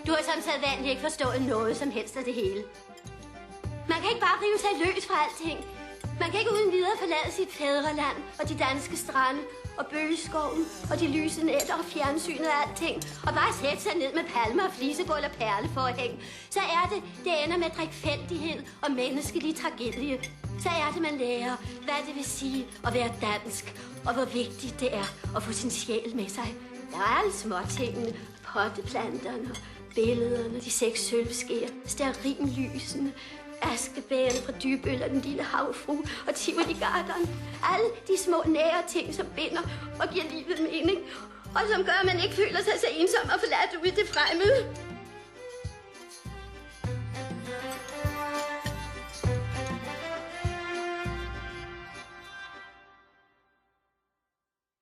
Du har som sædvanligt ikke forstået noget som helst af det hele. Man kan ikke bare rive sig løs fra alting. Man kan ikke uden videre forlade sit fædreland og de danske strande og bøgeskoven og de lyse nætter og fjernsynet og alting. Og bare sætte sig ned med palmer og flisegulv og perleforhæng. Så er det ender med drikfældighed og menneskelig tragedie. Så er det, man lærer, hvad det vil sige at være dansk, og hvor vigtigt det er at få sin sjæl med sig. Der er alle småtingene, potteplanterne, billederne, de 6 sølvskeer, stearinlysene, askebæren fra Dybøl og den lille havfru og Tivoli-garderen. Alle de små nære ting, som binder og giver livet mening, og som gør, at man ikke føler sig så ensom og forladt ude i det fremmede.